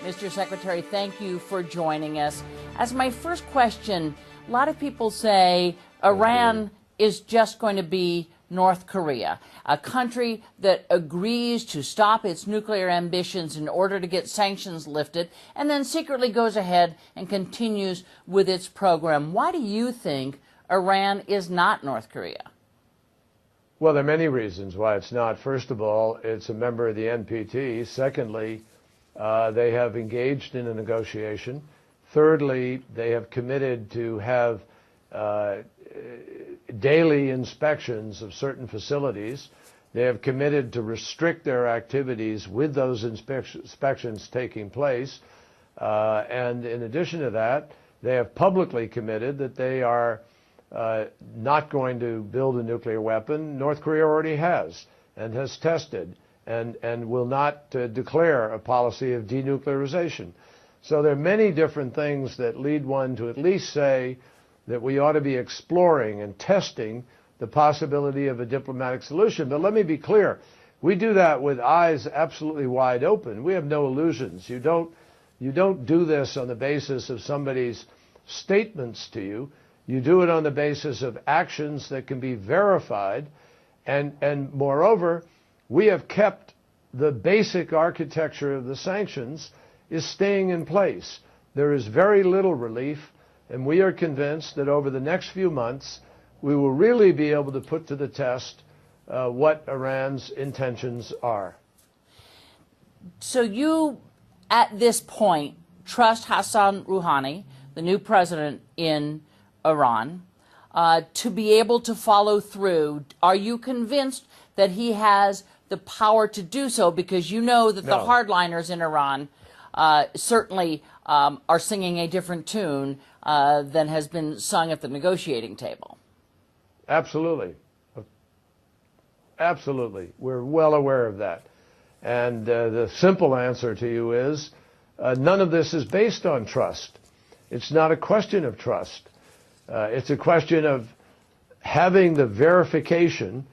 Mr. Secretary, thank you for joining us. As my first question, a lot of people say Iran is just going to be North Korea, a country that agrees to stop its nuclear ambitions in order to get sanctions lifted, and then secretly goes ahead and continues with its program. Why do you think Iran is not North Korea? Well, there are many reasons why it's not. First of all, it's a member of the NPT. Secondly, they have engaged in a negotiation. Thirdly, they have committed to have daily inspections of certain facilities. They have committed to restrict their activities with those inspections taking place. And in addition to that, they have publicly committed that they are not going to build a nuclear weapon. North Korea already has and has tested and will not declare a policy of denuclearization. So there are many different things that lead one to at least say that we ought to be exploring and testing the possibility of a diplomatic solution. But let me be clear, we do that with eyes absolutely wide open. We have no illusions. You don't do this on the basis of somebody's statements to you. You do it on the basis of actions that can be verified. And moreover, we have kept the basic architecture of the sanctions is staying in place. There is very little relief, and we are convinced that over the next few months, we will really be able to put to the test what Iran's intentions are. So you, at this point, trust Hassan Rouhani, the new president in Iran, to be able to follow through. Are you convinced that he has the power to do so? Because you know that the hardliners in Iran certainly are singing a different tune than has been sung at the negotiating table. Absolutely. Absolutely. We're well aware of that. And the simple answer to you is none of this is based on trust. It's not a question of trust. It's a question of having the verification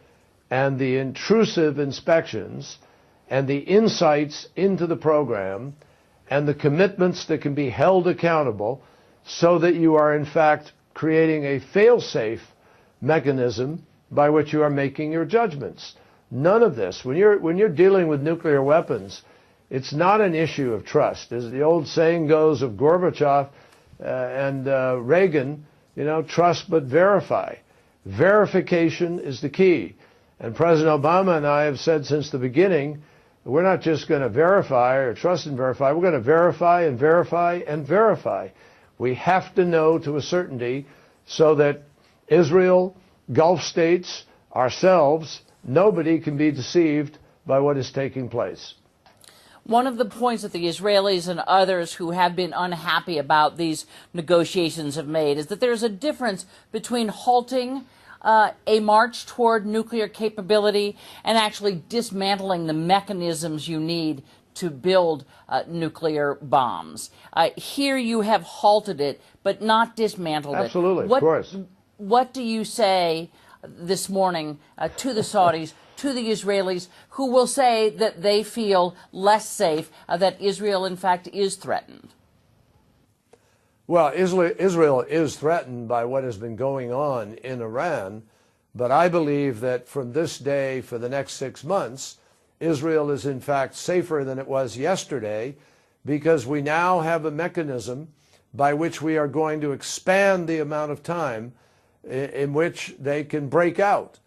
and the intrusive inspections and the insights into the program and the commitments that can be held accountable so that you are in fact creating a fail-safe mechanism by which you are making your judgments. None of this, when you're dealing with nuclear weapons, it's not an issue of trust. As the old saying goes of Gorbachev and Reagan, you know, trust but verify. Verification is the key. And President Obama and I have said since the beginning, we're not just going to verify or trust and verify, we're going to verify and verify and verify. We have to know to a certainty so that Israel, Gulf states, ourselves, nobody can be deceived by what is taking place. One of the points that the Israelis and others who have been unhappy about these negotiations have made is that there's a difference between halting a march toward nuclear capability and actually dismantling the mechanisms you need to build nuclear bombs. Here you have halted it, but not dismantled it. Absolutely, of course. What do you say this morning to the Saudis, to the Israelis, who will say that they feel less safe, that Israel, in fact, is threatened? Well, Israel is threatened by what has been going on in Iran, but I believe that from this day for the next 6 months, Israel is in fact safer than it was yesterday because we now have a mechanism by which we are going to expand the amount of time in which they can break out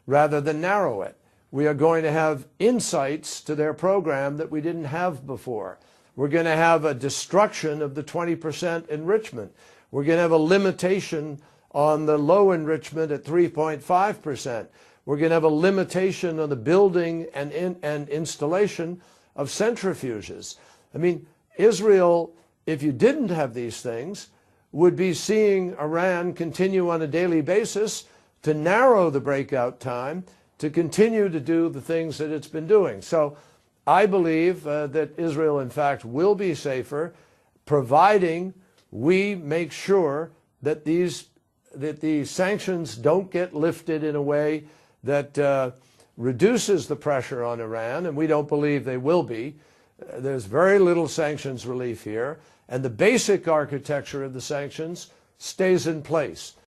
rather than narrow it. We are going to have insights to their program that we didn't have before. We're going to have a destruction of the 20% enrichment. We're going to have a limitation on the low enrichment at 3.5%. We're going to have a limitation on the building and installation of centrifuges. I mean, Israel, if you didn't have these things, would be seeing Iran continue on a daily basis to narrow the breakout time, to continue to do the things that it's been doing. So I believe that Israel, in fact, will be safer, providing we make sure that these sanctions don't get lifted in a way that reduces the pressure on Iran, and we don't believe they will be. There's very little sanctions relief here, and the basic architecture of the sanctions stays in place.